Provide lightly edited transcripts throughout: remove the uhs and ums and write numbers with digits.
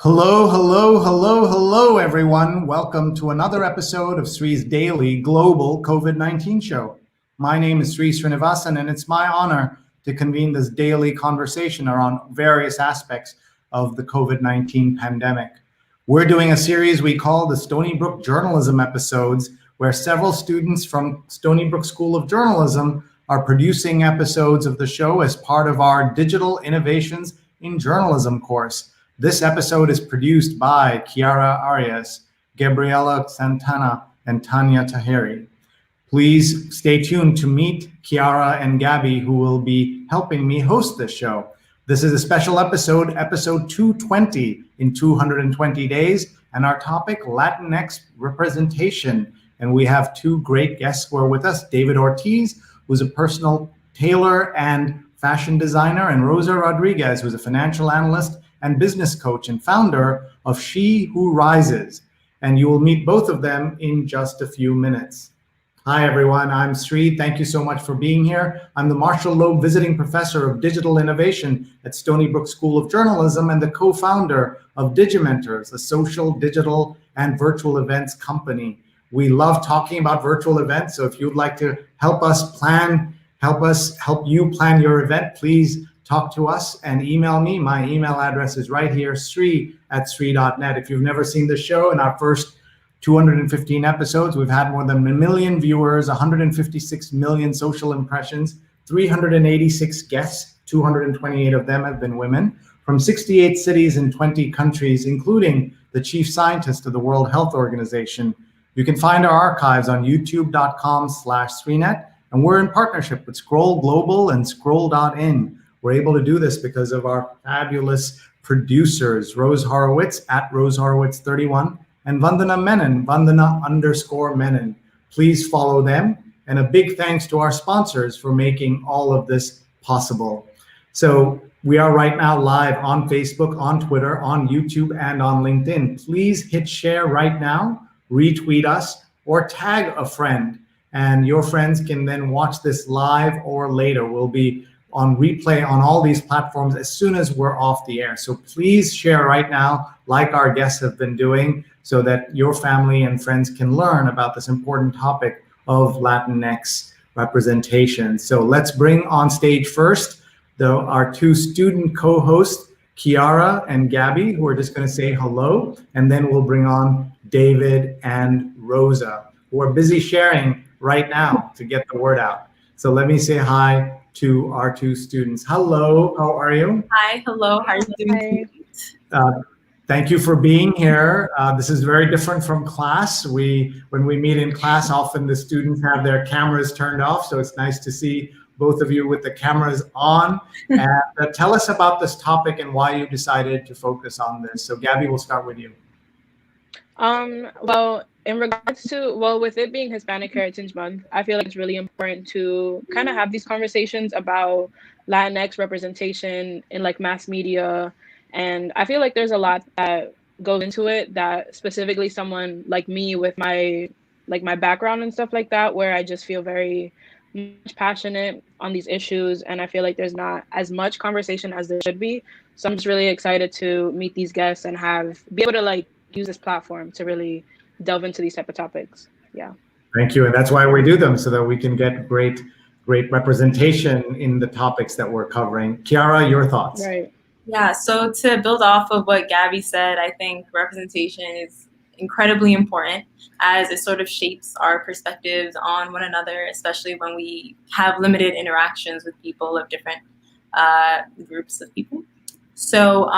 Hello, hello, hello, hello, everyone. Welcome to another episode of Sree's daily global COVID-19 show. My name is Sree Sreenivasan, and it's my honor to convene this daily conversation around various aspects of the COVID-19 pandemic. We're doing a series we call the Stony Brook Journalism episodes, where several students from Stony Brook School of Journalism are producing episodes of the show as part of our Digital Innovations in Journalism course. This episode is produced by Kiara, Arias, Gabriella, Santana, and Tania, Taheri. Please stay tuned to meet Kiara and Gabby, who will be helping me host this show. This is a special episode, episode 220 in 220 days, and our topic, Latinx Representation. And we have two great guests who are with us, Dave Ortiz, who's a personal tailor and fashion designer, and Rosa Rodriguez, who's a financial analyst and business coach and founder of She Who Rises. And you will meet both of them in just a few minutes. Hi, everyone. I'm Sree. Thank you so much for being here. I'm the Marshall Loeb Visiting Professor of Digital Innovation at Stony Brook School of Journalism and the co-founder of Digimentors, a social, digital, and virtual events company. We love talking about virtual events, so if you'd like to help you plan your event, please talk to us and email me. My email address is right here, sree@sree.net. If you've never seen the show, in our first 215 episodes, we've had more than 1 million viewers, 156 million social impressions, 386 guests, 228 of them have been women, from 68 cities in 20 countries, including the chief scientist of the World Health Organization. You can find our archives on youtube.com/SreeNet, and we're in partnership with Scroll Global and Scroll.in. We're able to do this because of our fabulous producers, Rose Horowitz at Rose Horowitz 31, and Vandana Menon, Vandana_Menon. Please follow them. And a big thanks to our sponsors for making all of this possible. So we are right now live on Facebook, on Twitter, on YouTube, and on LinkedIn. Please hit share right now, retweet us, or tag a friend. And your friends can then watch this live or later. We'll be on replay on all these platforms as soon as we're off the air. So please share right now, like our guests have been doing, so that your family and friends can learn about this important topic of Latinx representation. So let's bring on stage first, our two student co-hosts, Kiara and Gabby, who are just going to say hello, and then we'll bring on David and Rosa, who are busy sharing right now to get the word out. So let me say hi to our two students. Hello, how are you? Hi, hello, how are you doing? Thank you for being here. This is very different from class. When we meet in class, often the students have their cameras turned off, so it's nice to see both of you with the cameras on. And tell us about this topic and why you decided to focus on this. So Gabby, we'll start with you. Well, in regards to, with it being Hispanic Heritage Month, I feel like it's really important to kind of have these conversations about Latinx representation in like mass media. And I feel like there's a lot that goes into it that specifically someone like me with my background and stuff like that, where I just feel very much passionate on these issues. And I feel like there's not as much conversation as there should be. So I'm just really excited to meet these guests and be able to like use this platform to really delve into these type of topics. Yeah. Thank you. And that's why we do them, so that we can get great representation in the topics that we're covering. Kiara, your thoughts? Right. Yeah, so to build off of what Gabby said, I think representation is incredibly important as it sort of shapes our perspectives on one another, especially when we have limited interactions with people of different groups of people. So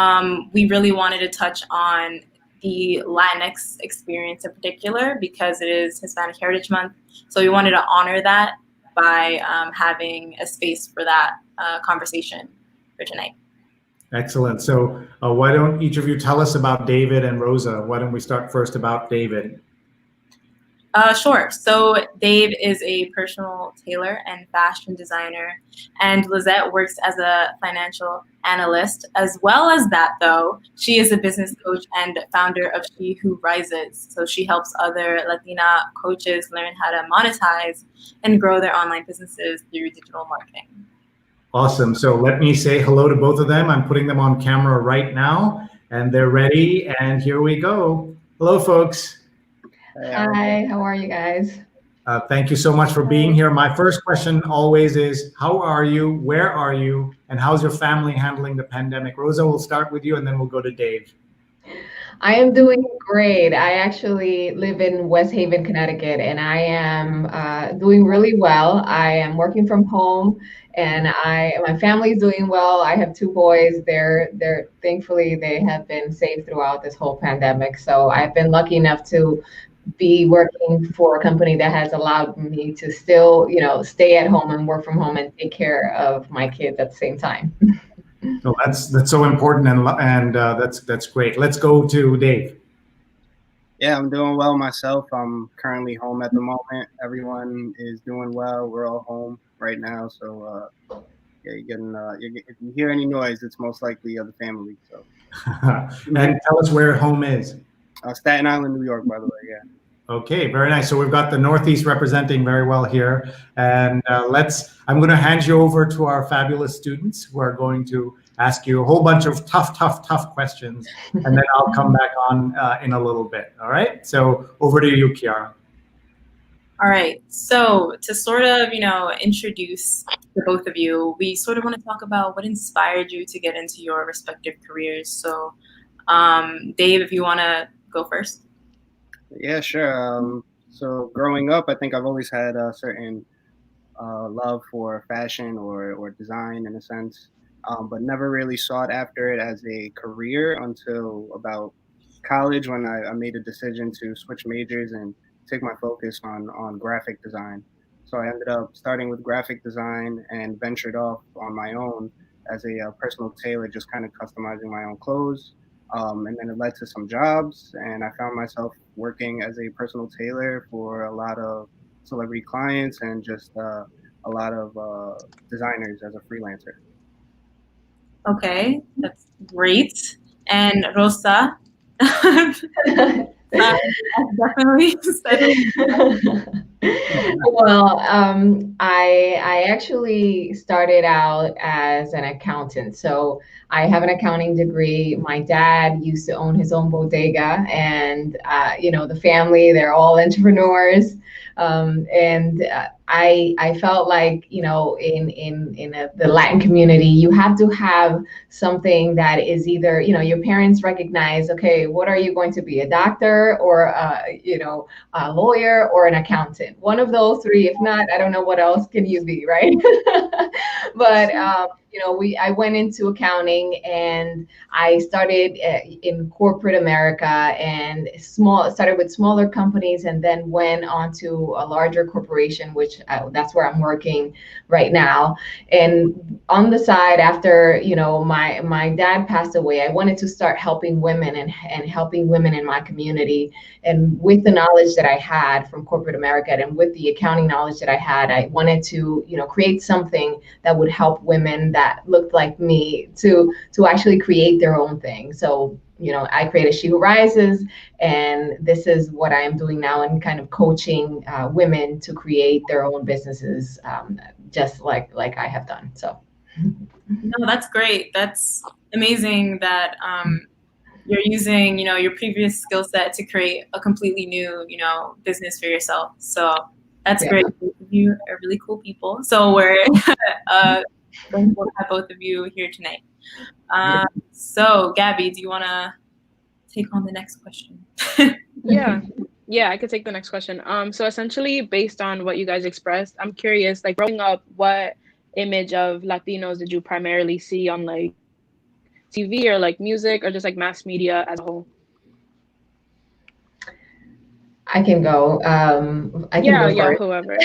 we really wanted to touch on the Latinx experience in particular because it is Hispanic Heritage Month. So we wanted to honor that by having a space for that conversation for tonight. Excellent. So why don't each of you tell us about David and Rosa? Why don't we start first about David? Sure. So Dave is a personal tailor and fashion designer, and Lizette works as a financial analyst. As well as that, though, she is a business coach and founder of She Who Rises. So she helps other Latina coaches learn how to monetize and grow their online businesses through digital marketing. Awesome. So let me say hello to both of them. I'm putting them on camera right now. And they're ready, and here we go. Hello, folks. Hi, how are you guys? Thank you so much for being here. My first question always is, how are you, where are you, and how's your family handling the pandemic? Rosa, we'll start with you, and then we'll go to Dave. I am doing great. I actually live in West Haven, Connecticut, and I am doing really well. I am working from home, and my family is doing well. I have two boys. They're thankfully they have been safe throughout this whole pandemic. So I've been lucky enough to be working for a company that has allowed me to still, stay at home and work from home and take care of my kids at the same time. So that's so important, and that's great. Let's go to Dave. Yeah, I'm doing well myself. I'm currently home at the moment. Everyone is doing well. We're all home right now, so yeah, if you hear any noise, it's most likely the family. So, and tell us where home is. Staten Island, New York, by the way. Yeah. Okay, very nice. So we've got the Northeast representing very well here, and I'm going to hand you over to our fabulous students who are going to ask you a whole bunch of tough questions, and then I'll come back on in a little bit. All right. So over to you, Kiara. All right. So to sort of, introduce the both of you, we sort of want to talk about what inspired you to get into your respective careers. So, Dave, if you want to go first. Yeah, sure. So growing up, I think I've always had a certain love for fashion or design in a sense, but never really sought after it as a career until about college when I made a decision to switch majors and take my focus on graphic design. So I ended up starting with graphic design and ventured off on my own as a personal tailor, just kind of customizing my own clothes. And then it led to some jobs, and I found myself working as a personal tailor for a lot of celebrity clients and just a lot of designers as a freelancer. Okay, that's great. And Rosa, definitely. Well, I actually started out as an accountant. So I have an accounting degree. My dad used to own his own bodega, and the family, they're all entrepreneurs. And I felt like, in the Latin community, you have to have something that is either, your parents recognize, okay, what are you going to be, a doctor or, a lawyer or an accountant? One of those three. If not, I don't know what else can you be, right? But I went into accounting, and I started in corporate America, and started with smaller companies, and then went on to a larger corporation, which that's where I'm working right now. And on the side, after my dad passed away, I wanted to start helping women and helping women in my community. And with the knowledge that I had from corporate America and with the accounting knowledge that I had, I wanted to create something that would help women that looked like me to actually create their own thing. So I created She Who Rises, and this is what I am doing now, and kind of coaching women to create their own businesses, just like I have done. So. No, that's great. That's amazing that you're using, your previous skill set to create a completely new, business for yourself. So that's great. You are really cool people. So we're going to have both of you here tonight. So Gabby, do you want to take on the next question? Yeah, I could take the next question. So essentially, based on what you guys expressed, I'm curious, like growing up, what image of Latinos did you primarily see on like TV or like music or just like mass media as a whole? I can go. I can go first. Whoever.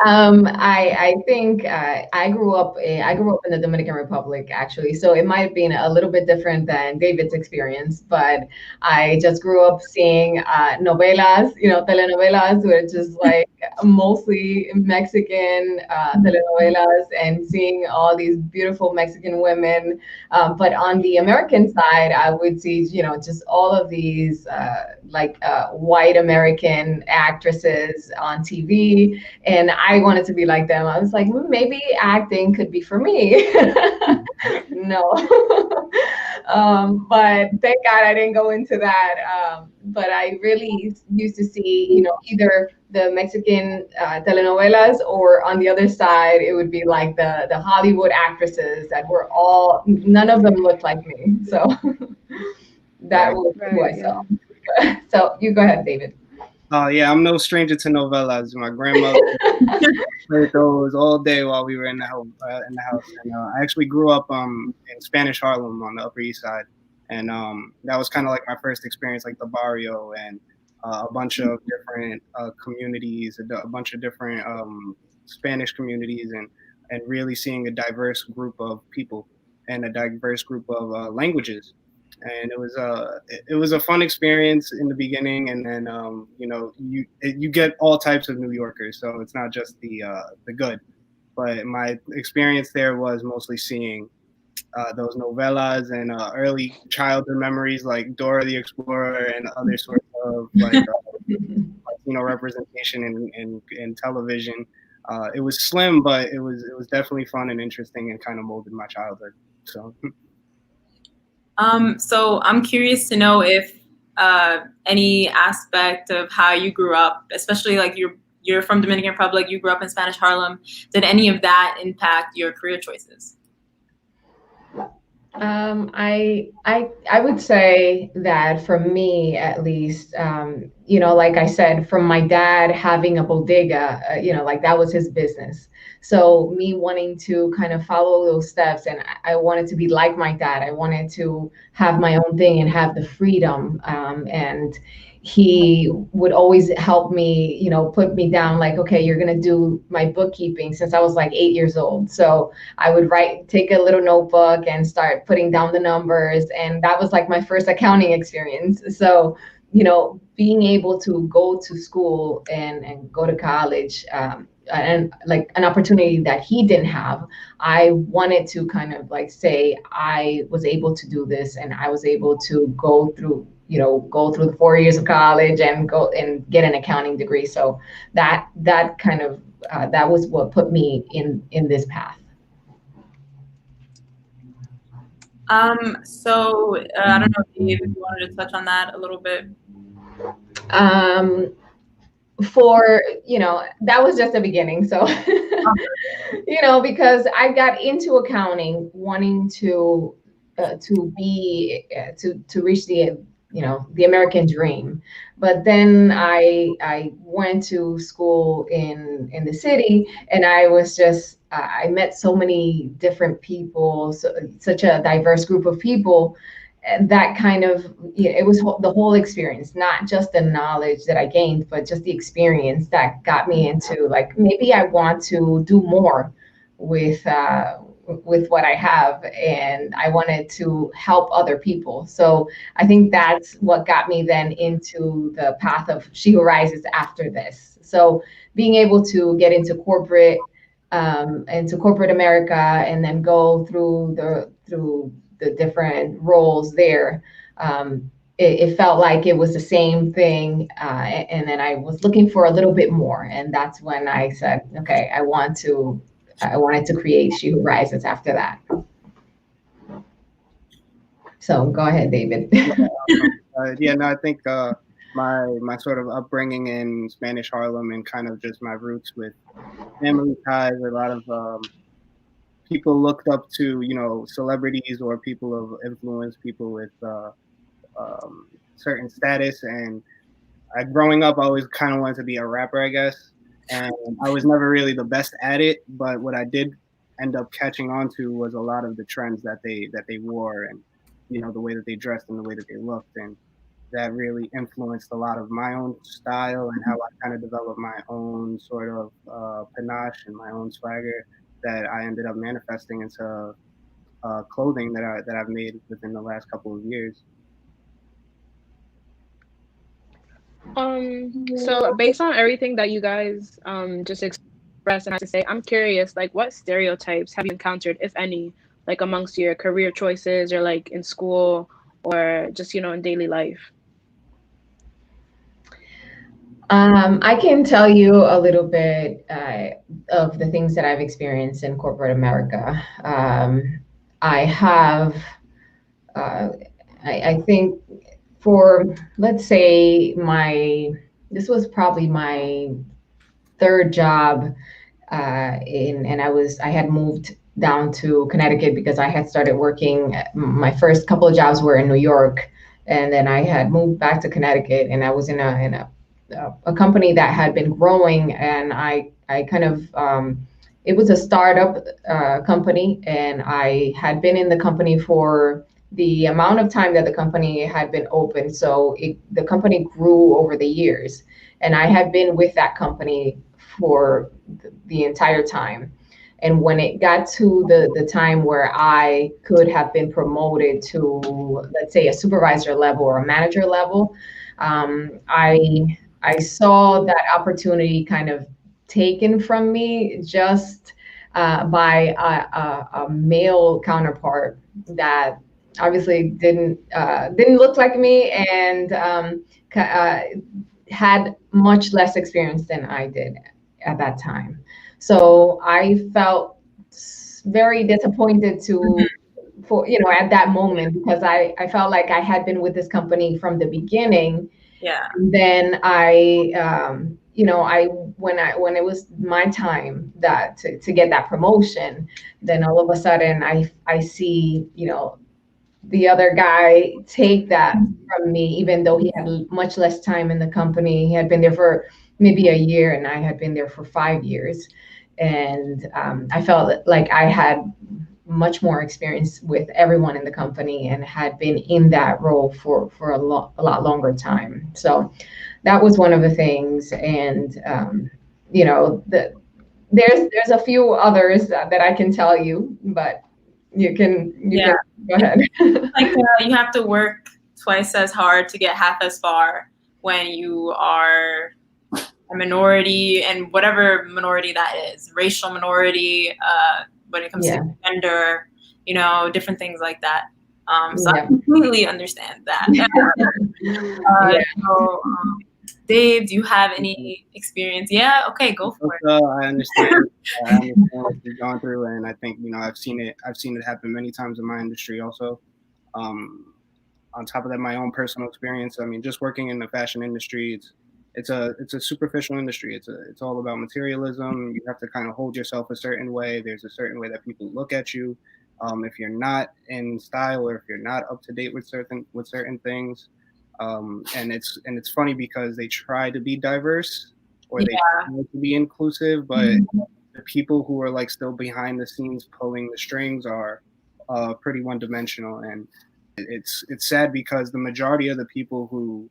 I think I grew up in the Dominican Republic, actually, so it might have been a little bit different than David's experience, but I just grew up seeing novelas, telenovelas, which is like mostly Mexican telenovelas, and seeing all these beautiful Mexican women. But on the American side, I would see, just all of these white American actresses on TV, and I wanted to be like them. I was like, maybe acting could be for me. No. But thank God I didn't go into that. But I really used to see, either the Mexican telenovelas, or on the other side, it would be like the Hollywood actresses that were none of them looked like me. So that was who I saw. So you go ahead, David. Oh yeah, I'm no stranger to novellas. My grandmother played those all day while we were in the house. And I actually grew up in Spanish Harlem on the Upper East Side, and that was kind of like my first experience, like the barrio and a bunch of different communities, a bunch of different Spanish communities, and really seeing a diverse group of people and a diverse group of languages. And it was a fun experience in the beginning, and then you get all types of New Yorkers, so it's not just the good. But my experience there was mostly seeing those novellas and early childhood memories like Dora the Explorer and other sorts of like Latino representation in television. It was slim, but it was definitely fun and interesting, and kind of molded my childhood. So. So I'm curious to know if any aspect of how you grew up, especially like you're from Dominican Republic, you grew up in Spanish Harlem, did any of that impact your career choices? I would say that for me, at least, like I said, from my dad having a bodega, like that was his business. So me wanting to kind of follow those steps, and I wanted to be like my dad. I wanted to have my own thing and have the freedom. And he would always help me, put me down like, okay, you're going to do my bookkeeping since I was like 8 years old. So I would take a little notebook and start putting down the numbers. And that was like my first accounting experience. So, being able to go to school and go to college, and like an opportunity that he didn't have, I wanted to kind of like say I was able to do this, and I was able to go through the 4 years of college and go and get an accounting degree. So that kind of that was what put me in this path. So I don't know, Dave, if you wanted to touch on that a little bit. For that was just the beginning. So because I got into accounting wanting to reach the American dream, but then I went to school in the city, and I was just I met so many different people, such a diverse group of people. And that kind of, it was the whole experience, not just the knowledge that I gained, but just the experience that got me into like, maybe I want to do more with what I have, and I wanted to help other people. So I think that's what got me then into the path of She Who Rises after this. So being able to get into corporate America, and then go through the different roles there, it felt like it was the same thing. And then I was looking for a little bit more. And that's when I said, okay, I wanted to create She Who Rises after that. So go ahead, David. I think my sort of upbringing in Spanish Harlem, and kind of just my roots with family ties, a lot of people looked up to, celebrities or people of influence, people with certain status. And growing up, I always kind of wanted to be a rapper, I guess. And I was never really the best at it, but what I did end up catching on to was a lot of the trends that they wore, and the way that they dressed and the way that they looked, and that really influenced a lot of my own style and how I kind of developed my own sort of panache and my own swagger that I ended up manifesting into clothing that I've made within the last couple of years. So based on everything that you guys just expressed and had to say, I'm curious, like, what stereotypes have you encountered, if any, like amongst your career choices, or like in school, or just in daily life? I can tell you a little bit of the things that I've experienced in corporate America. I have, uh, I think for, let's say this was probably my third job and I had moved down to Connecticut because I had started working. My first couple of jobs were in New York, and then I had moved back to Connecticut, and I was in a company that had been growing, and I kind of it was a startup company, and I had been in the company for the amount of time that the company had been open. So the company grew over the years, and I had been with that company for the entire time. And when it got to the time where I could have been promoted to, let's say, a supervisor level or a manager level, I saw that opportunity kind of taken from me just by a male counterpart that obviously didn't look like me and had much less experience than I did at that time. So I felt very disappointed for at that moment because I felt like I had been with this company from the beginning. Yeah. And then I when it was my time to get that promotion, then all of a sudden I see the other guy take that from me, even though he had much less time in the company. He had been there for maybe a year, and I had been there for 5 years. And I felt like I had much more experience with everyone in the company and had been in that role for a lot longer time. So that was one of the things. And there's a few others that I can tell you, but you can go ahead. Like you have to work twice as hard to get half as far when you are a minority, and whatever minority that is, racial minority, when it comes to gender, different things like that. So I completely understand that. So, Dave, do you have any experience? Yeah, okay, go for it. I understand. I understand what you've gone through, and I think I've seen it happen many times in my industry also. On top of that, my own personal experience. I mean, just working in the fashion industry, it's a superficial industry. It's all about materialism. You have to kind of hold yourself a certain way. There's a certain way that people look at you. If you're not in style, or if you're not up to date with certain things, and it's funny because they try to be diverse, or they try to be inclusive, but the people who are like still behind the scenes pulling the strings are pretty one-dimensional. And it's sad because the majority of the people who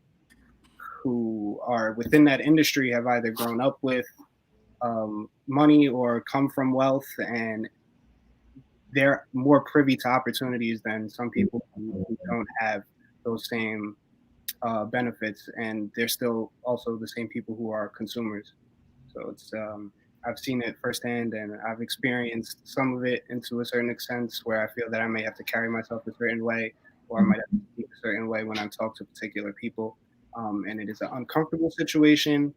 are within that industry have either grown up with money or come from wealth, and they're more privy to opportunities than some people who don't have those same benefits, and they're still also the same people who are consumers. So it's I've seen it firsthand, and I've experienced some of it into a certain extent where I feel that I may have to carry myself a certain way, or I might have to speak a certain way when I talk to particular people. And it is an uncomfortable situation.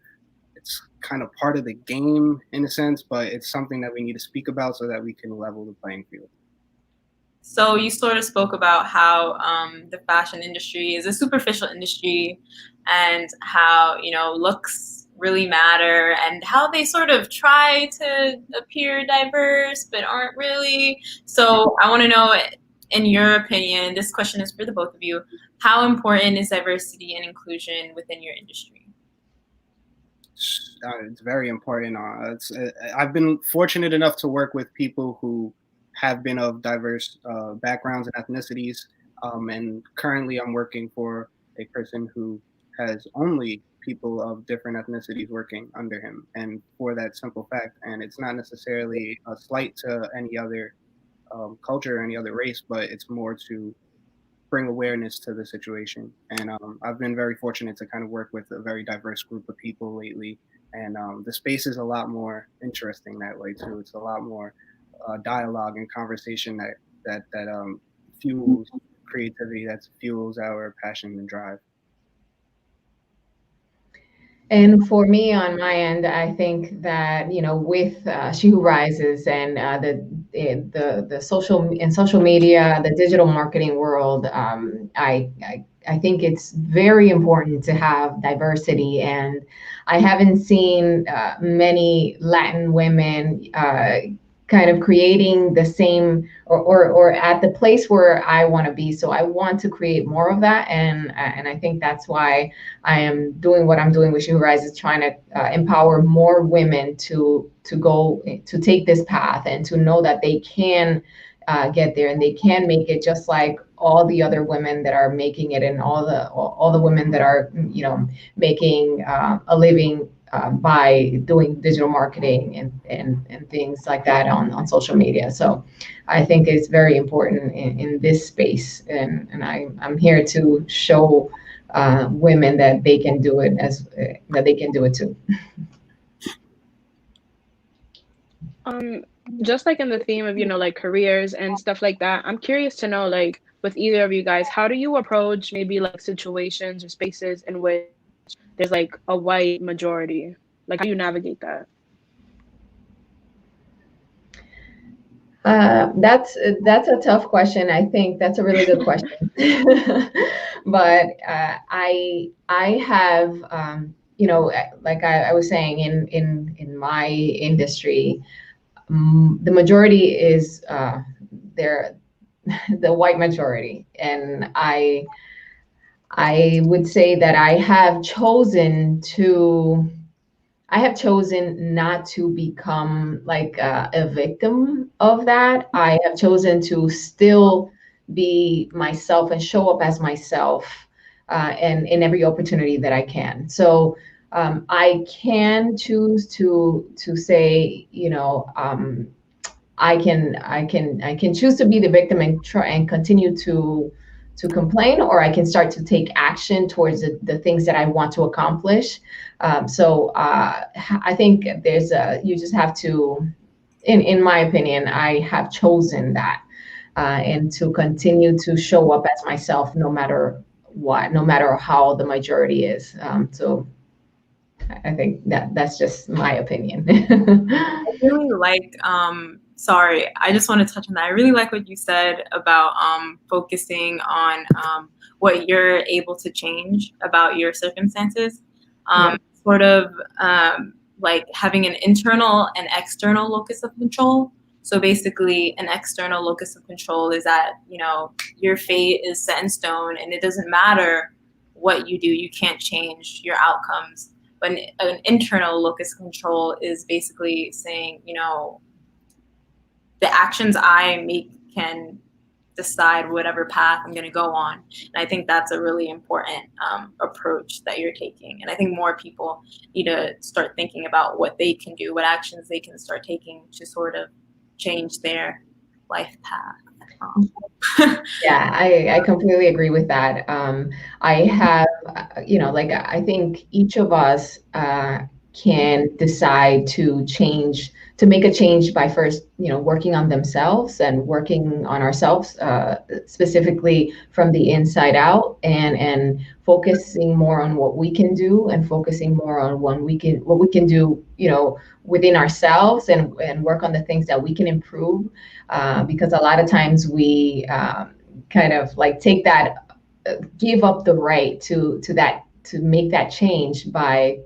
It's kind of part of the game in a sense, but it's something that we need to speak about so that we can level the playing field. So you sort of spoke about how the fashion industry is a superficial industry, and how looks really matter, and how they sort of try to appear diverse but aren't really. So I want to know, in your opinion, this question is for the both of you, how important is diversity and inclusion within your industry? It's very important. I've been fortunate enough to work with people who have been of diverse backgrounds and ethnicities, and currently I'm working for a person who has only people of different ethnicities working under him, and for that simple fact. And it's not necessarily a slight to any other culture or any other race, but it's more to bring awareness to the situation. And I've been very fortunate to kind of work with a very diverse group of people lately. And the space is a lot more interesting that way too. It's a lot more dialogue and conversation that fuels creativity, that fuels our passion and drive. And for me, on my end, I think that with She Who Rises and the social media, the digital marketing world, I think it's very important to have diversity. And I haven't seen many Latin women kind of creating the same or at the place where I want to be. So I want to create more of that, and I think that's why I am doing what I'm doing with She Who Rises, trying to empower more women to go to take this path and to know that they can get there and they can make it, just like all the other women that are making it, and all the women that are making a living by doing digital marketing and things like that on social media. So I think it's very important in this space, and I'm here to show women that they can do it that they can do it too. Just like in the theme of, like careers and stuff like that, I'm curious to know, like with either of you guys, how do you approach maybe like situations or spaces in which there's like a white majority? Like, how do you navigate that? That's a tough question. I think that's a really good question. But I have like I was saying, in my industry, the majority is they're the white majority, and I would say that I have chosen not to become like a victim of that. I have chosen to still be myself and show up as myself, and in every opportunity that I can. So I can choose to say, I can choose to be the victim and try and continue to complain, or I can start to take action towards the things that I want to accomplish. So I think you just have to, in my opinion, I have chosen that, and to continue to show up as myself, no matter what, no matter how the majority is. So I think that's just my opinion. I really like, sorry, I just want to touch on that. I really like what you said about focusing on what you're able to change about your circumstances. Yeah. Sort of like having an internal and external locus of control. So basically, an external locus of control is that, your fate is set in stone and it doesn't matter what you do, you can't change your outcomes. But an internal locus of control is basically saying, the actions I make can decide whatever path I'm going to go on. And I think that's a really important approach that you're taking. And I think more people need to start thinking about what they can do, what actions they can start taking to sort of change their life path. Yeah, I completely agree with that. I have, like I think each of us can decide to make a change by first, working on themselves and working on ourselves, specifically from the inside out, and focusing more on what we can do, and focusing more on what we can do, within ourselves, and work on the things that we can improve. Because a lot of times we kind of like take that, give up the right to make that change by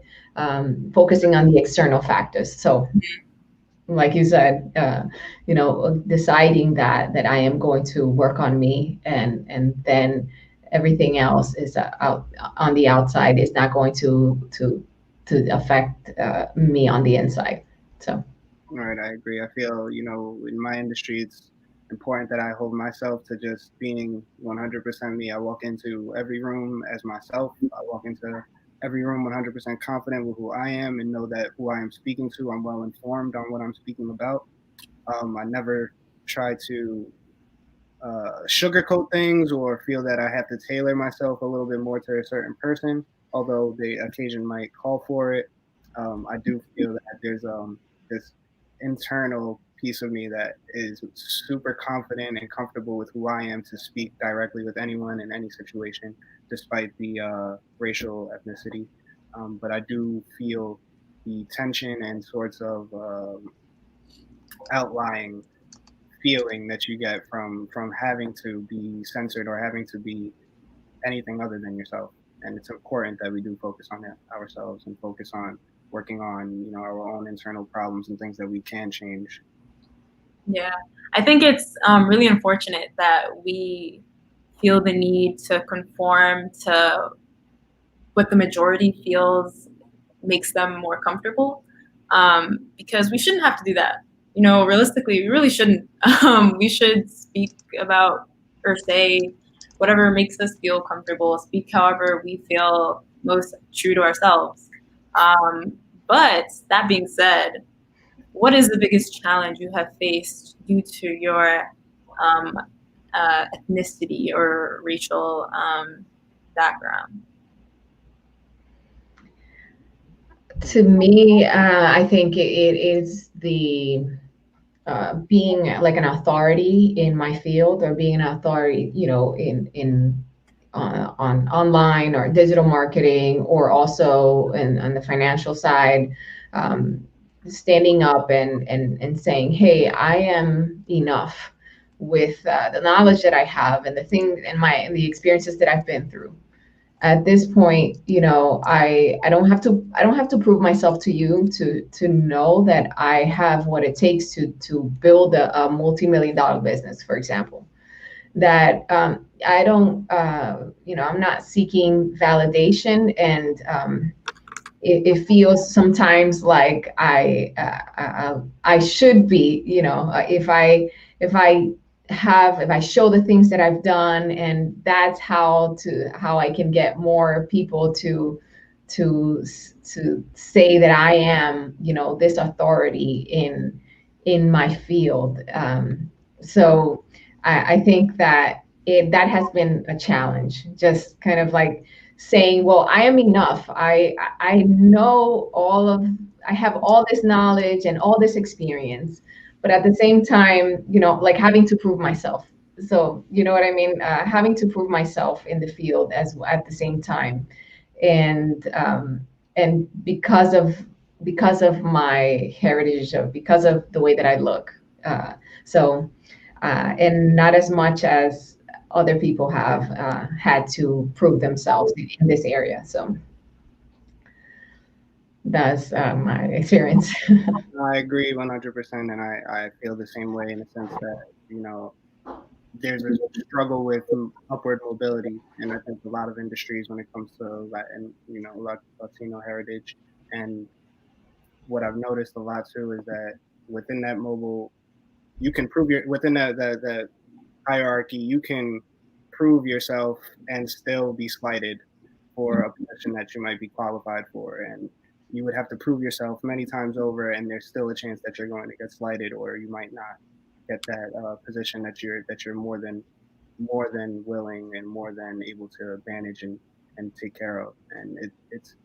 focusing on the external factors. So, like you said, deciding that I am going to work on me, and then everything else is out on the outside is not going to affect me on the inside. So. All right, I agree. I feel, in my industry, it's important that I hold myself to just being 100% me. I walk into every room as myself. I walk into every room 100% confident with who I am, and know that who I am speaking to, I'm well informed on what I'm speaking about. I never try to sugarcoat things or feel that I have to tailor myself a little bit more to a certain person, although the occasion might call for it. I do feel that there's this internal piece of me that is super confident and comfortable with who I am to speak directly with anyone in any situation, despite the racial ethnicity. but I do feel the tension and sorts of outlying feeling that you get from having to be censored or having to be anything other than yourself. And it's important that we do focus on that ourselves and focus on working on, our own internal problems and things that we can change. Yeah, I think it's really unfortunate that we feel the need to conform to what the majority feels makes them more comfortable, because we shouldn't have to do that. Realistically, we really shouldn't. We should speak about or say whatever makes us feel comfortable, speak however we feel most true to ourselves. But that being said, what is the biggest challenge you have faced due to your um, ethnicity or racial background? To me, I think it is the being like an authority in my field, or being an authority, in on online or digital marketing, or also on the financial side, standing up and saying, hey, I am enough with the knowledge that I have and the things and the experiences that I've been through. At this point, I don't have to prove myself to you to know that I have what it takes to build a multi-million-dollar business, for example. That I don't, I'm not seeking validation, and it feels sometimes like I should be, if I show the things that I've done, and that's how I can get more people to say that I am, this authority in my field. So I think that that has been a challenge, just kind of like saying, well, I am enough. I know I have all this knowledge and all this experience, but at the same time, like having to prove myself. So, you know what I mean? Having to prove myself in the field as at the same time. And because of my heritage, because of the way that I look. So, and not as much as other people have had to prove themselves in this area. So that's my experience. I agree 100%, and I feel the same way in the sense that, there's a struggle with upward mobility, and I think a lot of industries when it comes to Latin, Latino heritage. And what I've noticed a lot too is that within that mobile, you can prove within that hierarchy, you can prove yourself and still be slighted for a position that you might be qualified for. And you would have to prove yourself many times over, and there's still a chance that you're going to get slighted, or you might not get that position that you're more than willing and more than able to manage and take care of. And it's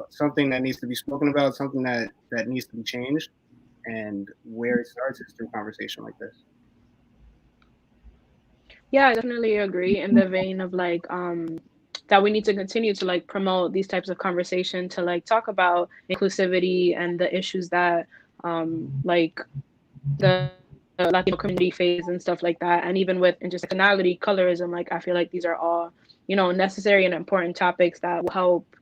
something that needs to be spoken about, something that needs to be changed. And where it starts is through conversation like this. Yeah, I definitely agree in the vein of like that we need to continue to like promote these types of conversation, to like talk about inclusivity and the issues that like the Latino community faces and stuff like that. And even with intersectionality, colorism, like I feel like these are all, necessary and important topics that will help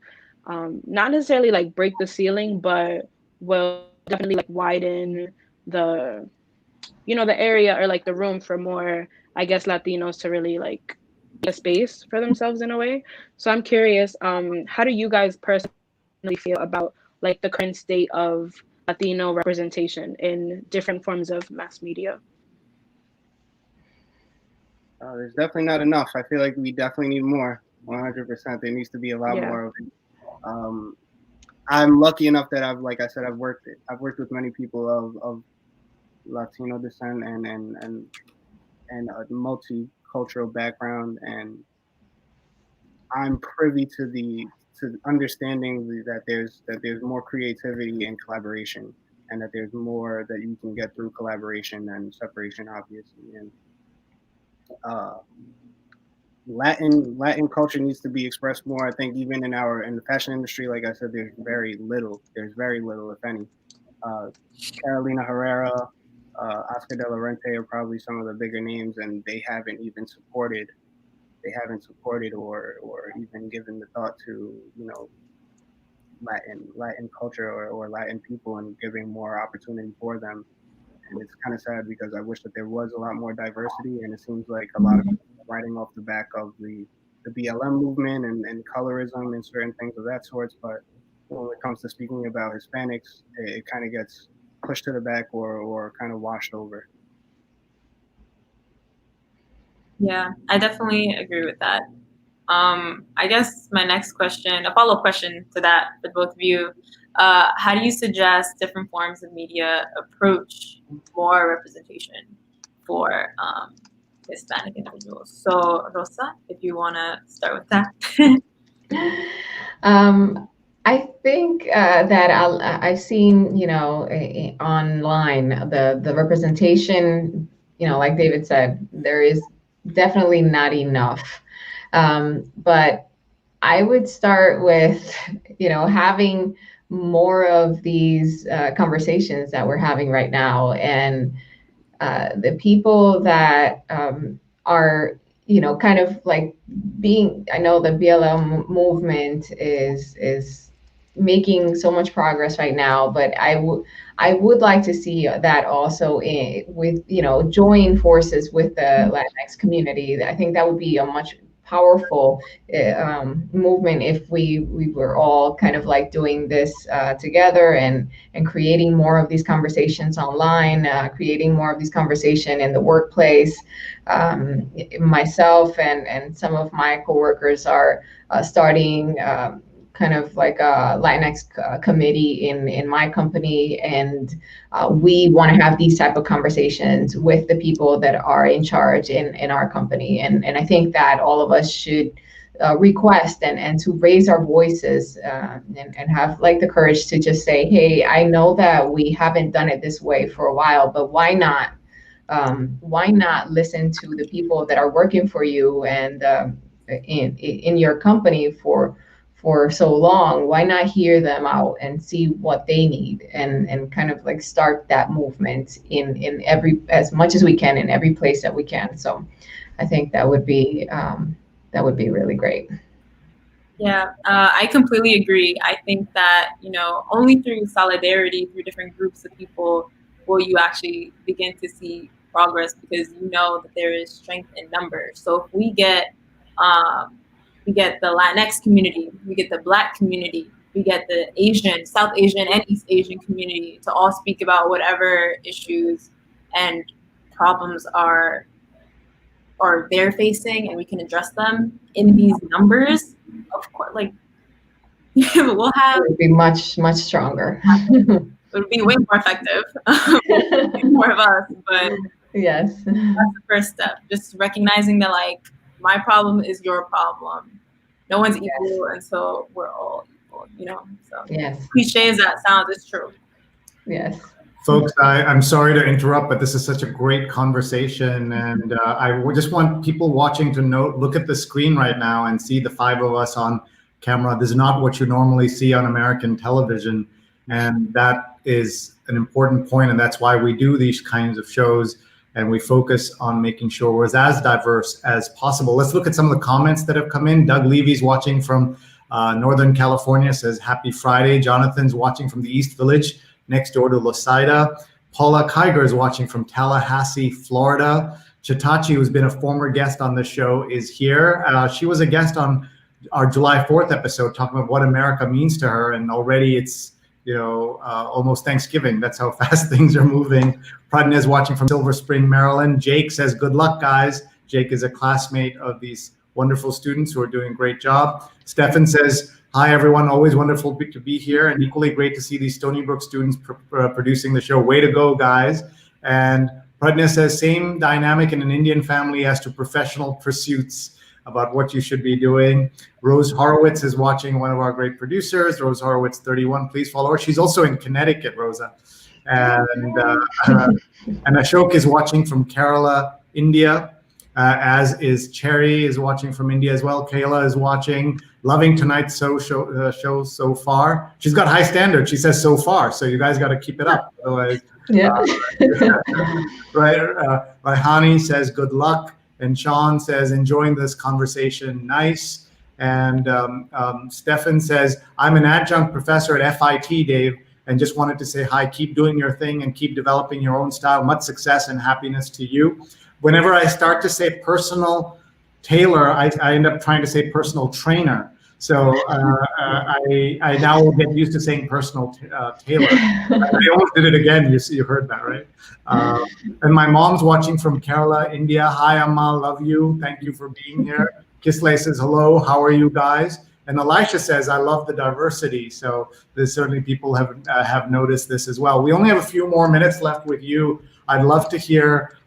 not necessarily like break the ceiling, but will definitely like widen the the area, or like the room for more, I guess, Latinos to really like make a space for themselves in a way. So I'm curious, how do you guys personally feel about like the current state of Latino representation in different forms of mass media? There's definitely not enough. I feel like we definitely need more. 100%. There needs to be a lot more of it. I'm lucky enough that like I said, I've worked with many people of Latino descent and a multicultural background, and I'm privy to understanding that there's more creativity and collaboration, and that there's more that you can get through collaboration than separation, obviously. And Latin culture needs to be expressed more. I think even in the fashion industry, like I said, there's very little, if any. Carolina Herrera, Oscar De La Renta are probably some of the bigger names, and they haven't even supported. They haven't supported or even given the thought to Latin culture or Latin people and giving more opportunity for them. And it's kind of sad because I wish that there was a lot more diversity, and it seems like a lot of people are riding off the back of the BLM movement and colorism and certain things of that sort. But when it comes to speaking about Hispanics, it kind of gets pushed to the back or kind of washed over. Yeah, I definitely agree with that. I guess my next question, a follow-up question to that for both of you, how do you suggest different forms of media approach more representation for Hispanic individuals? So, Rosa, if you want to start with that. I think that I've seen, online the representation, like David said, there is definitely not enough. But I would start with, having more of these conversations that we're having right now, and the people that are, kind of like I know the BLM movement is making so much progress right now, but I would like to see that also with, join forces with the Latinx community. I think that would be a much powerful movement if we were all kind of like doing this together and creating more of these conversations online, creating more of these conversation in the workplace. Myself and some of my coworkers are starting kind of like a Latinx committee in my company, and we want to have these type of conversations with the people that are in charge in our company, and I think that all of us should request and to raise our voices and have like the courage to just say, hey, I know that we haven't done it this way for a while, but why not listen to the people that are working for you and in your company for so long? Why not hear them out and see what they need and kind of like start that movement in every, as much as we can, in every place that we can. So I think that would be really great. Yeah, I completely agree. I think that, only through solidarity, through different groups of people, will you actually begin to see progress, because that there is strength in numbers. So if we get the Latinx community, we get the Black community, we get the Asian, South Asian, and East Asian community to all speak about whatever issues and problems are they're facing, and we can address them in these numbers, of course, like we'll have, it would be much stronger. It would be way more effective. More of us, but yes, that's the first step. Just recognizing that, like, my problem is your problem. No one's equal until we're all equal, So yes, cliche as that sounds, it's true. Yes. Folks, I'm sorry to interrupt, but this is such a great conversation, and I just want people watching to look at the screen right now and see the five of us on camera. This is not what you normally see on American television, and that is an important point, and that's why we do these kinds of shows, and we focus on making sure we're as diverse as possible. Let's look at some of the comments that have come in. Doug Levy's watching from Northern California, says, happy Friday. Jonathan's watching from the East Village, next door to Losaida. Paula Kiger is watching from Tallahassee, Florida. Chitachi, who's been a former guest on the show, is here. She was a guest on our July 4th episode talking about what America means to her, and already it's almost Thanksgiving. That's how fast things are moving. Pradnya is watching from Silver Spring, Maryland. Jake says, good luck, guys. Jake is a classmate of these wonderful students who are doing a great job. Stefan says, hi, everyone. Always wonderful to be here, and equally great to see these Stony Brook students producing the show. Way to go, guys. And Pradnya says, same dynamic in an Indian family as to professional pursuits, about what you should be doing. Rose Horowitz is watching, one of our great producers. Rose Horowitz 31, please follow her. She's also in Connecticut, Rosa. And Ashok is watching from Kerala, India. as is Cherry is watching from India as well. Kayla is watching, loving tonight's show so far. She's got high standards. She says so far, so you guys got to keep it up. Otherwise, Yeah. right. Raihani says good luck, and Sean says enjoying this conversation. Nice. And Stefan says, I'm an adjunct professor at FIT, Dave, and just wanted to say hi. Keep doing your thing and keep developing your own style. Much success and happiness to you. Whenever I start to say personal tailor, I end up trying to say personal trainer. So I now will get used to saying personal tailor. I almost did it again. You heard that, right? And my mom's watching from Kerala, India. Hi, Amma, love you. Thank you for being here. Kisle says hello. How are you guys? And Elisha says I love the diversity. So there's certainly people have noticed this as well. We only have a few more minutes left with you. I'd love to hear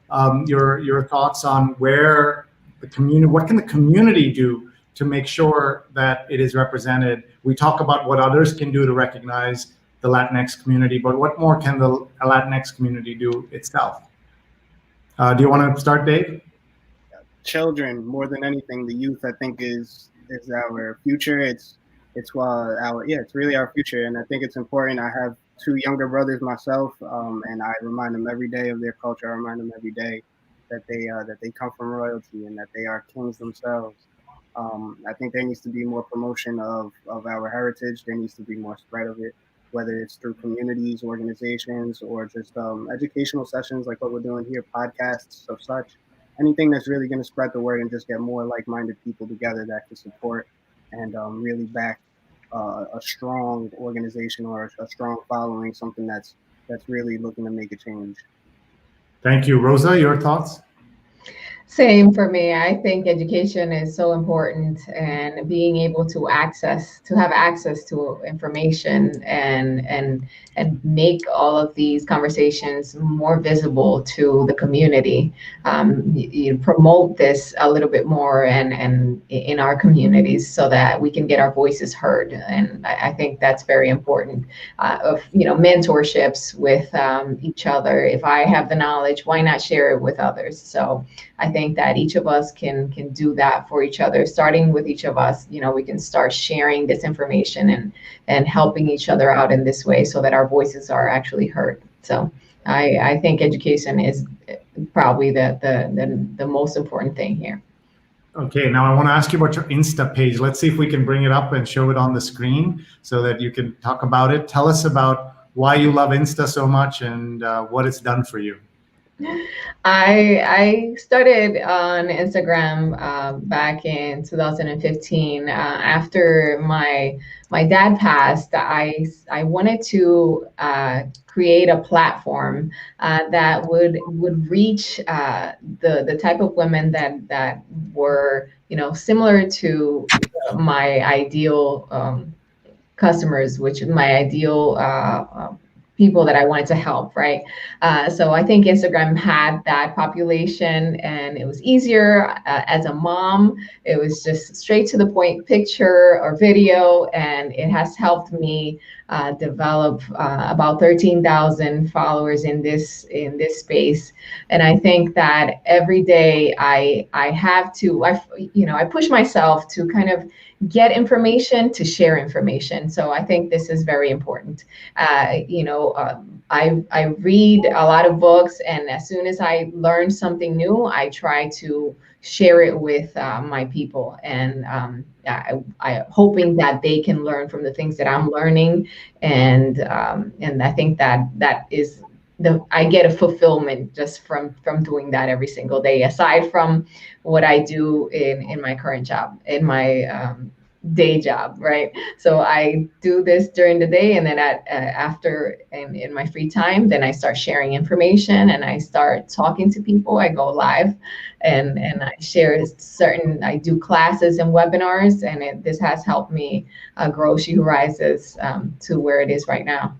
your thoughts on where the community, what can the community do to make sure that it is represented. We talk about what others can do to recognize the Latinx community, but what more can the Latinx community do itself? Do you want to start, Dave? Children, more than anything, the youth, I think, is our future. It's really our future, and I think it's important. I have two younger brothers myself, and I remind them every day of their culture. I remind them every day that they come from royalty and that they are kings themselves. I think there needs to be more promotion of our heritage. There needs to be more spread of it, whether it's through communities, organizations, or just educational sessions like what we're doing here, podcasts of such. Anything that's really going to spread the word and just get more like-minded people together that can support and really back a strong organization or a strong following, something that's really looking to make a change. Thank you. Rosa, your thoughts? Same for me. I think education is so important, and being able to have access to information and make all of these conversations more visible to the community. You promote this a little bit more and in our communities so that we can get our voices heard. And I think that's very important. Mentorships with each other. If I have the knowledge, why not share it with others? So I think that each of us can do that for each other. Starting with each of us, we can start sharing this information and helping each other out in this way so that our voices are actually heard. So I think education is probably the most important thing here. Okay, now I want to ask you about your Insta page. Let's see if we can bring it up and show it on the screen so that you can talk about it. Tell us about why you love Insta so much and what it's done for you. I started on Instagram back in 2015. After my dad passed, I wanted to create a platform that would reach the type of women that were similar to my ideal customers, which my ideal people that I wanted to help, right? So I think Instagram had that population, and it was easier as a mom. It was just straight to the point picture or video, and it has helped me develop about 13,000 followers in this space. And I think that every day I push myself to kind of get information, to share information. So I think this is very important. I read a lot of books, and as soon as I learn something new, I try to share it with my people, and I hoping that they can learn from the things that I'm learning, and I think that is I get a fulfillment just from doing that every single day, aside from what I do in my current job, in my day job, right? So I do this during the day, and then after in my free time, then I start sharing information and I start talking to people. I go live and I share I do classes and webinars, and this has helped me grow She Who Rises to where it is right now.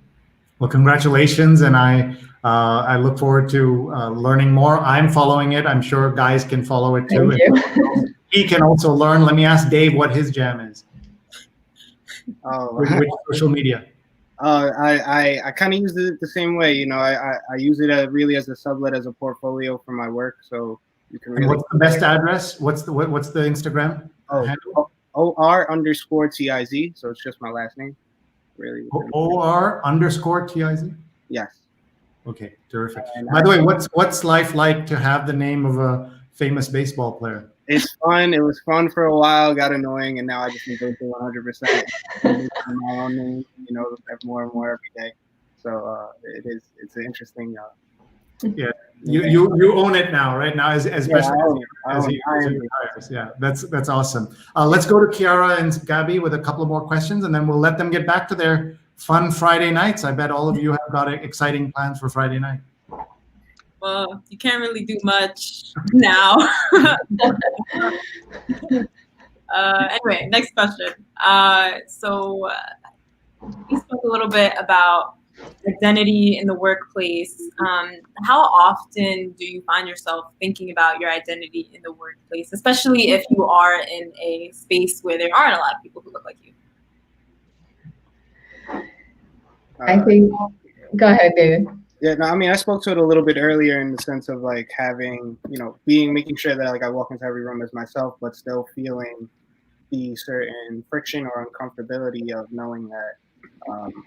Well, congratulations, and I look forward to learning more. I'm following it. I'm sure guys can follow it too. Thank you. He can also learn. Let me ask Dave what his jam is. Which social media? I kind of use it the same way. I use it really as a sublet, as a portfolio for my work. So you can And really. what's the best address? What's the Instagram handle? OR_TIZ. So it's just my last name. Really. OR_TIZ. Yes. Okay, terrific. And By the way, what's life like to have the name of a famous baseball player? It's fun. It was fun for a while, got annoying, and now I just embrace it 100%. My own name, more and more every day. So it's an interesting. Yeah, you own it now, right? Now, especially as he retires. Yeah, that's awesome. Let's go to Kiara and Gabi with a couple of more questions, and then we'll let them get back to their fun Friday nights. I bet all of you have got exciting plans for Friday night. Well, you can't really do much now. Anyway, next question. So we spoke a little bit about identity in the workplace. How often do you find yourself thinking about your identity in the workplace, especially if you are in a space where there aren't a lot of people who look like you? I think, go ahead, David. Yeah, no, I mean, I spoke to it a little bit earlier in the sense of like having, making sure that like I walk into every room as myself, but still feeling the certain friction or uncomfortability of knowing that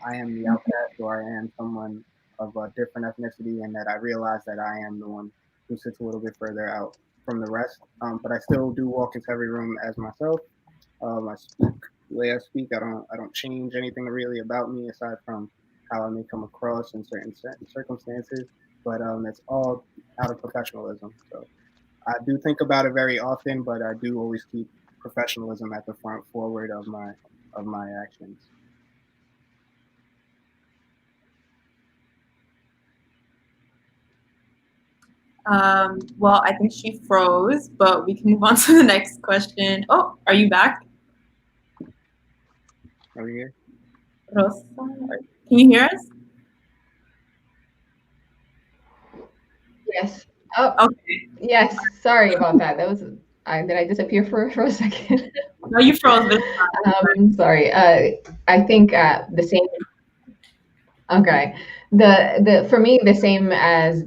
I am the outcast or I am someone of a different ethnicity, and that I realize that I am the one who sits a little bit further out from the rest. But I still do walk into every room as myself. I speak the way I speak. I don't change anything really about me aside from how I may come across in certain circumstances. But it's all out of professionalism. So I do think about it very often, but I do always keep professionalism at the forward of my actions. Well, I think she froze, but we can move on to the next question. Oh, are you back? Are you here? Rosa, can you hear us? Yes. Oh, Okay. yes. Sorry about that. That was, did I disappear for a second? No, you froze. Sorry. I think the same. Okay. The for me the same as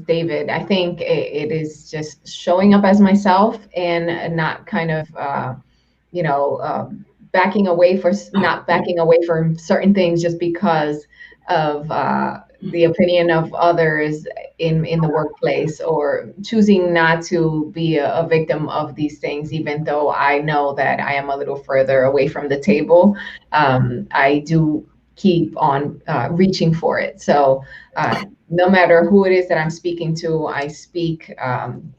David. I think it is just showing up as myself and not kind of backing away not backing away from certain things just because of the opinion of others in the workplace, or choosing not to be a victim of these things, even though I know that I am a little further away from the table. I do keep on reaching for it. So no matter who it is that I'm speaking to, I speak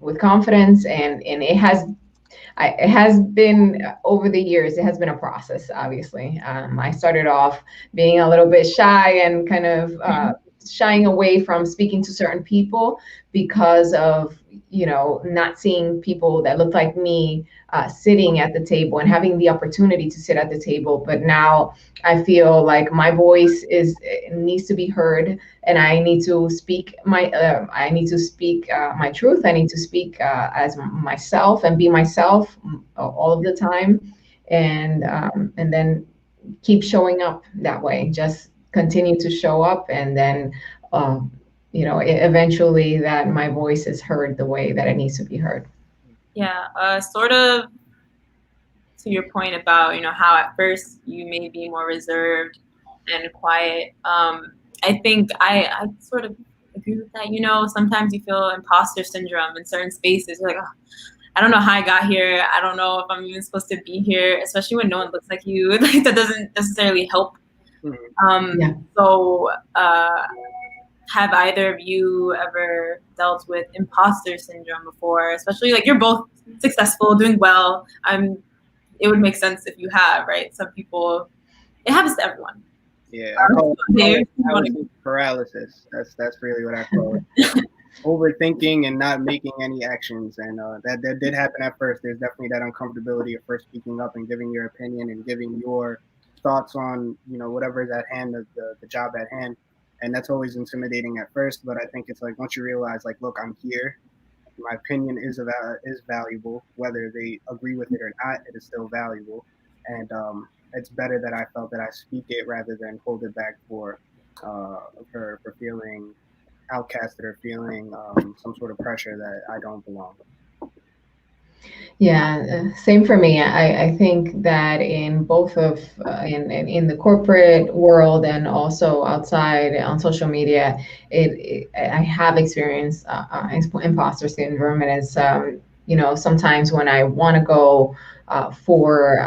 with confidence, and it has been over the years. It has been a process, obviously. I started off being a little bit shy and kind of shying away from speaking to certain people because of not seeing people that look like me sitting at the table and having the opportunity to sit at the table. But now I feel like my voice needs to be heard, and I need to speak my my truth. I need to speak as myself and be myself all of the time, and then keep showing up that way. Just continue to show up, and then eventually that my voice is heard the way that it needs to be heard. Yeah, sort of to your point about how at first you may be more reserved and quiet. I think I sort of agree with that. Sometimes you feel imposter syndrome in certain spaces. You're like, oh, I don't know how I got here. I don't know if I'm even supposed to be here, especially when no one looks like you. Like, that doesn't necessarily help. So have either of you ever dealt with imposter syndrome before? Especially like you're both successful, doing well. It would make sense if you have, right? Some people, it happens to everyone. Yeah, I call it paralysis. That's really what I call it. Overthinking and not making any actions, and that did happen at first. There's definitely that uncomfortability of first speaking up and giving your opinion and giving your thoughts on whatever is at hand, the job at hand, and that's always intimidating at first. But I think it's like once you realize, like, look, I'm here. My opinion is valuable, whether they agree with it or not. It is still valuable, and it's better that I felt that I speak it rather than hold it back for feeling outcasted or feeling some sort of pressure that I don't belong. Yeah, same for me. I think that in both of in the corporate world and also outside on social media, I have experienced imposter syndrome, and it's sometimes when I want to go for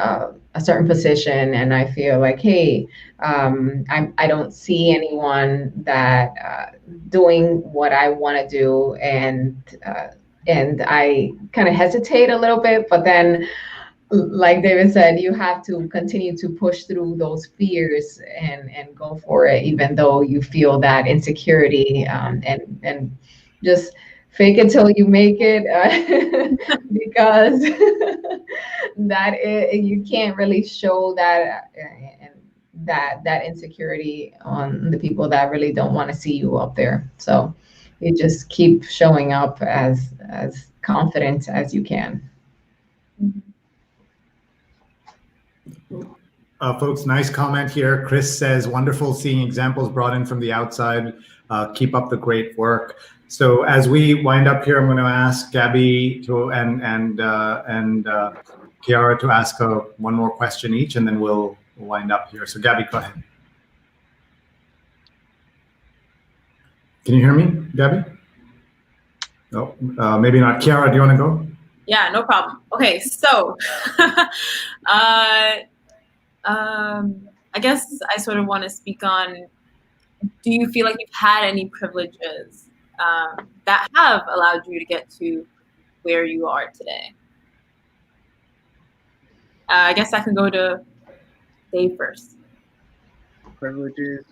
a certain position, and I feel like, hey, I don't see anyone that doing what I want to do, and I kind of hesitate a little bit, but then, like David said, you have to continue to push through those fears and go for it, even though you feel that insecurity, and just fake it till you make it, because you can't really show that insecurity on the people that really don't want to see you up there. So you just keep showing up as confident as you can. Folks, nice comment here. Chris says, wonderful seeing examples brought in from the outside. Keep up the great work. So as we wind up here, I'm going to ask Gabby and Kiara to ask one more question each, and then we'll wind up here. So Gabby, go ahead. Can you hear me, Gabby? No, maybe not. Kiara, do you want to go? Yeah, no problem. Okay, so I guess I sort of want to speak on, do you feel like you've had any privileges that have allowed you to get to where you are today? I guess I can go to Dave first. Privileges,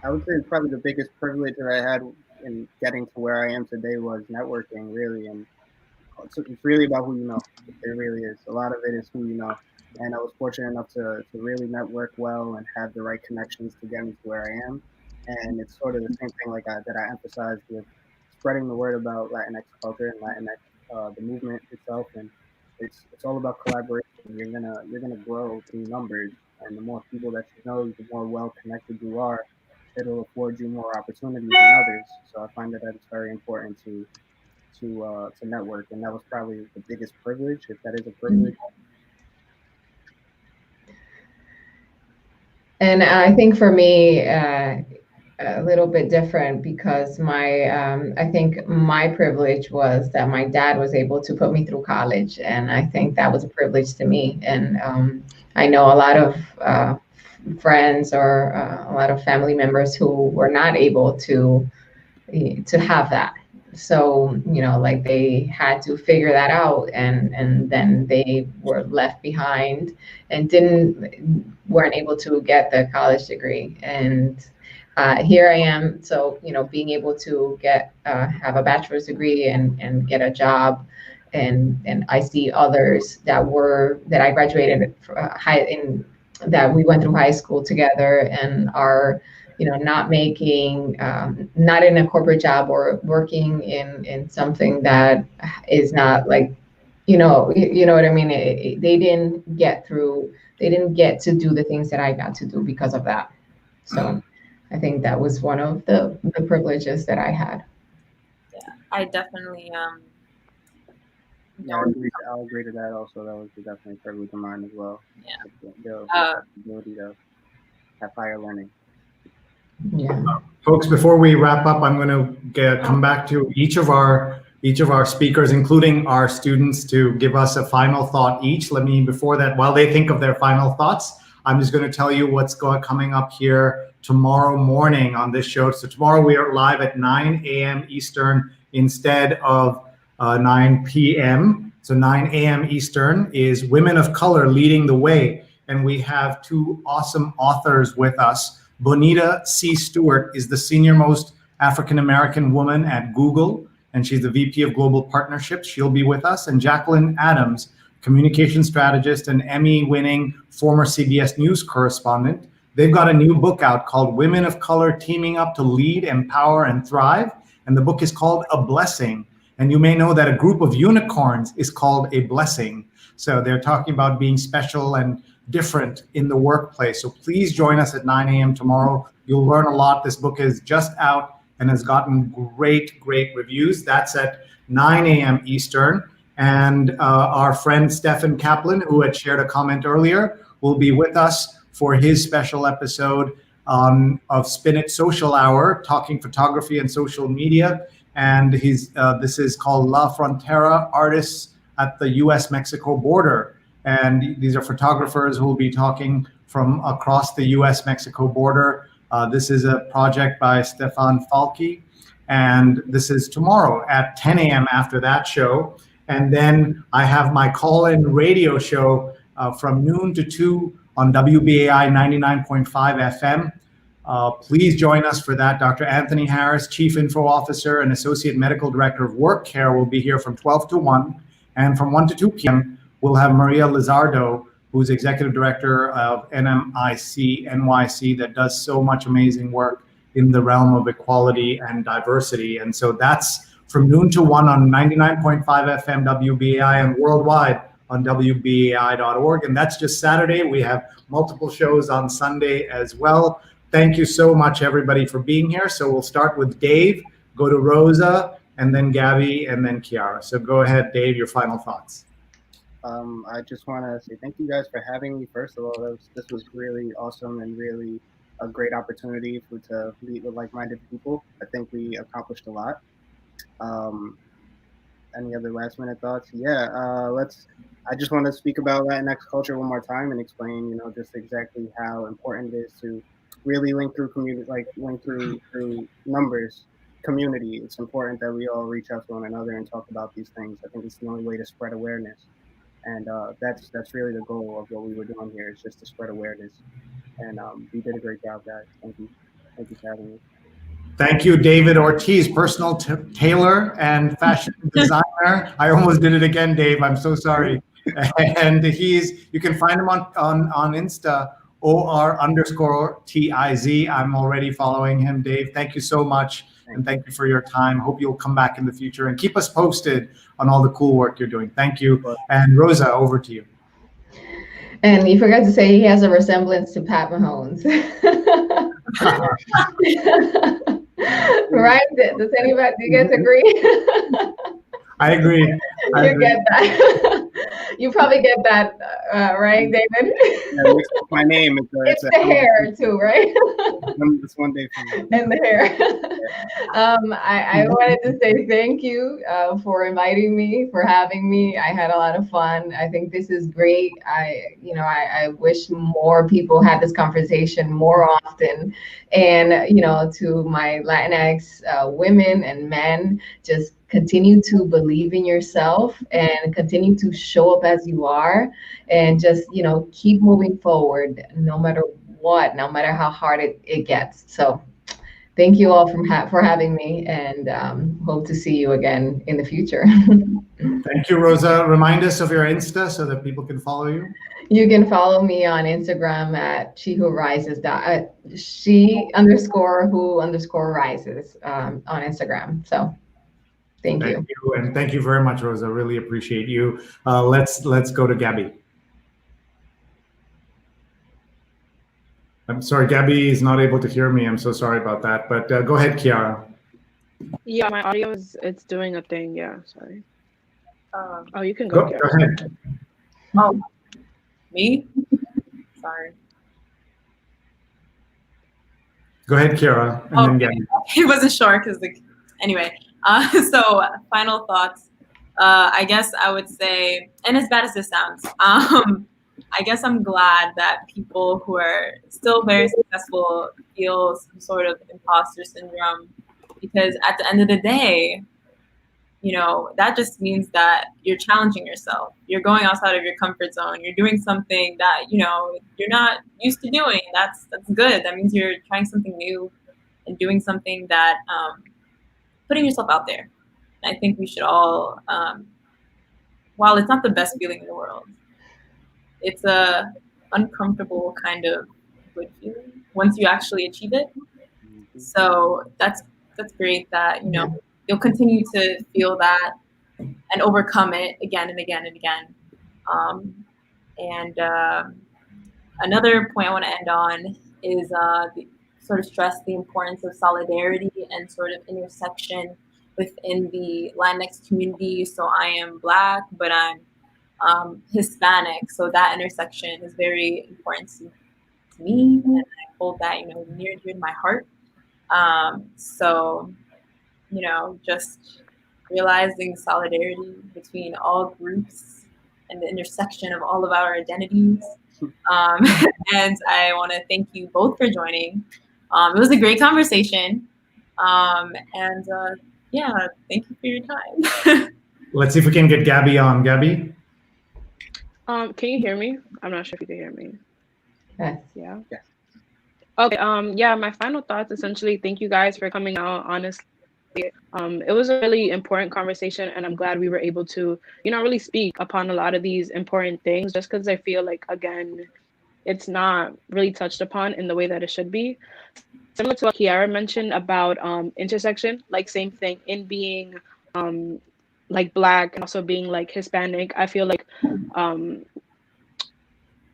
I would say probably the biggest privilege that I had in getting to where I am today was networking, really. And it's really about who you know. It really is. A lot of it is who you know. And I was fortunate enough to really network well and have the right connections to get me to where I am. And it's sort of the same thing that I emphasized with spreading the word about Latinx culture and Latinx, the movement itself. And it's all about collaboration. You're gonna grow through numbers, and the more people that you know, the more well connected you are. It'll afford you more opportunities than others. So I find that it's very important to network, and that was probably the biggest privilege, if that is a privilege. And I think for me, a little bit different, because I think my privilege was that my dad was able to put me through college, and I think that was a privilege to me. And I know a lot of friends or a lot of family members who were not able to have that. So, like they had to figure that out, and then they were left behind and weren't able to get the college degree. And here I am. So, being able to have a bachelor's degree and get a job. And I see others that I graduated that we went through high school together and are not making, not in a corporate job or working in something that is not like, you know what I mean? They didn't get to do the things that I got to do because of that. So I think that was one of the privileges that I had. Yeah, I definitely, I'll agree to that also. That was definitely a privilege of mine as well. Yeah. The ability to have higher learning. Yeah. Folks, before we wrap up, I'm going to come back to each of our speakers, including our students, to give us a final thought each. Before that, while they think of their final thoughts, I'm just going to tell you what's coming up here tomorrow morning on this show. So tomorrow we are live at 9 a.m. Eastern instead of 9 p.m. So 9 a.m. Eastern is Women of Color Leading the Way. And we have two awesome authors with us. Bonita C. Stewart is the senior-most African-American woman at Google, and she's the VP of Global Partnerships. She'll be with us. And Jacqueline Adams, communication strategist and Emmy-winning former CBS News correspondent. They've got a new book out called Women of Color Teaming Up to Lead, Empower, and Thrive. And the book is called A Blessing. And you may know that a group of unicorns is called a blessing. So they're talking about being special and different in the workplace. So please join us at 9 a.m. tomorrow. You'll learn a lot. This book is just out and has gotten great reviews. That's at 9 a.m. Eastern. And our friend Stefan Kaplan, who had shared a comment earlier, will be with us for his special episode of Spin It Social Hour, talking photography and social media. And this is called La Frontera, Artists at the US-Mexico Border. And these are photographers who will be talking from across the US-Mexico border. This is a project by Stefan Falke. And this is tomorrow at 10 a.m. after that show. And then I have my call-in radio show from noon to 2 on WBAI 99.5 FM. Please join us for that. Dr. Anthony Harris, Chief Info Officer and Associate Medical Director of Work Care, will be here from 12 to 1. And from 1 to 2 p.m., we'll have Maria Lizardo, who's Executive Director of NMIC NYC, that does so much amazing work in the realm of equality and diversity. And so that's from noon to 1 on 99.5 FM WBAI and worldwide on WBAI.org. And that's just Saturday. We have multiple shows on Sunday as well. Thank you so much, everybody, for being here. So we'll start with Dave, go to Rosa, and then Gabby, and then Kiara. So go ahead, Dave, your final thoughts. I just want to say thank you guys for having me. First of all, this was really awesome and really a great opportunity to meet with like-minded people. I think we accomplished a lot. Any other last-minute thoughts? Yeah, I just want to speak about Latinx culture one more time and explain, just exactly how important it is to really link through community, link through numbers, community. It's important that we all reach out to one another and talk about these things. I think it's the only way to spread awareness. And that's really the goal of what we were doing here, is just to spread awareness. And you did a great job, guys. Thank you. Thank you for having me. Thank you, David Ortiz, personal tailor and fashion designer. I almost did it again, Dave. I'm so sorry. And you can find him on Insta, OR_TIZ. I'm already following him, Dave. Thank you so much. And thank you for your time. Hope you'll come back in the future and keep us posted on all the cool work you're doing. Thank you. And Rosa, over to you. And you forgot to say he has a resemblance to Pat Mahomes. Right? Does anybody, do you guys agree? I agree. Get that. You probably get that, right, David? Yeah, my name. It's the hair too, right? It's one day for me. And the hair. I wanted to say thank you for inviting me, for having me. I had a lot of fun. I think this is great. I wish more people had this conversation more often. And, to my Latinx women and men, just continue to believe in yourself and continue to show up as you are, and just, keep moving forward no matter what, no matter how hard it gets. So thank you all for having me, and hope to see you again in the future. Thank you, Rosa. Remind us of your Insta so that people can follow you. You can follow me on Instagram at she_who_rises on Instagram. So thank you. And thank you very much, Rosa. Really appreciate you. Let's go to Gabby. I'm sorry, Gabby is not able to hear me. I'm so sorry about that. But go ahead, Kiara. Yeah, my audio it's doing a thing. Yeah, sorry. You can go. Go ahead. Oh, me? Sorry. Go ahead, Kiara. And then Gabby. It wasn't sure because anyway. So final thoughts. I guess I would say, and as bad as this sounds, I guess I'm glad that people who are still very successful feel some sort of imposter syndrome, because at the end of the day, that just means that you're challenging yourself. You're going outside of your comfort zone. You're doing something that, you're not used to doing. That's good. That means you're trying something new and doing something that, putting yourself out there. And I think we should all, while it's not the best feeling in the world, it's a uncomfortable kind of good feeling once you actually achieve it. So that's great that, you'll continue to feel that and overcome it again and again and again. Another point I want to end on is sort of stress the importance of solidarity and sort of intersection within the Latinx community. So I am Black, but I'm Hispanic. So that intersection is very important to me, and I hold that, you know, near and dear to my heart. So, you know, just realizing solidarity between all groups and the intersection of all of our identities. And I want to thank you both for joining. It was a great conversation. And yeah, thank you for your time. Let's see if we can get Gabby on. Gabby? Can you hear me? I'm not sure if you can hear me. Yes. Yeah. Yes. Okay. Yeah, my final thoughts, essentially, thank you guys for coming out. Honestly, it was a really important conversation, and I'm glad we were able to, you know, really speak upon a lot of these important things, just because I feel like, again, it's not really touched upon in the way that it should be. Similar to what Kiara mentioned about intersection, like same thing in being like Black and also being like Hispanic. I feel like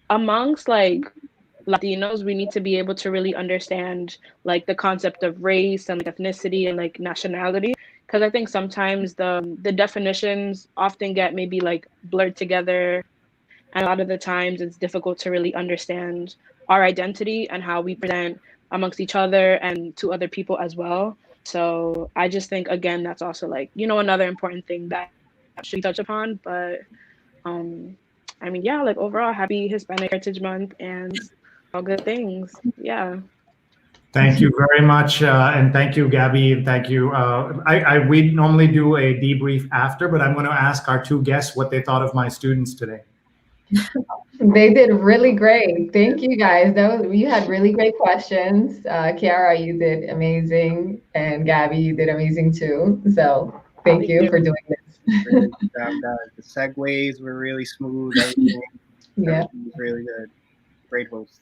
amongst like Latinos, we need to be able to really understand like the concept of race and like, ethnicity and like nationality, because I think sometimes the definitions often get maybe like blurred together, and a lot of the times it's difficult to really understand our identity and how we present amongst each other and to other people as well. So I just think, again, that's also like, you know, another important thing that should be touched upon. But I mean, yeah, like overall, happy Hispanic Heritage Month and all good things. Yeah. Thank you very much, and thank you, Gabby, and thank you. We normally do a debrief after, but I'm going to ask our two guests what they thought of my students today. They did really great. Thank you guys. You had really great questions. Kiara, you did amazing, and Gabby, you did amazing too. So thank you for doing this. Really good job, guys. The segues were really smooth. Everything Yeah. was really good. Great hosts.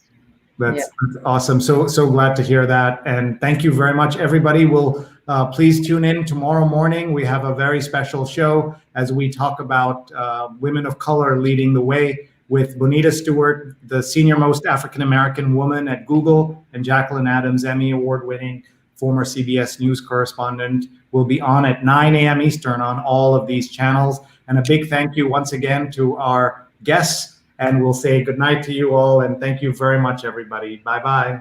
That's awesome. So glad to hear that. And thank you very much, everybody. We'll please tune in tomorrow morning. We have a very special show as we talk about women of color leading the way with Bonita Stewart, the senior most African-American woman at Google, and Jacqueline Adams, Emmy award-winning former CBS News correspondent, will be on at 9 a.m. Eastern on all of these channels. And a big thank you once again to our guests. And we'll say goodnight to you all. And thank you very much, everybody. Bye-bye.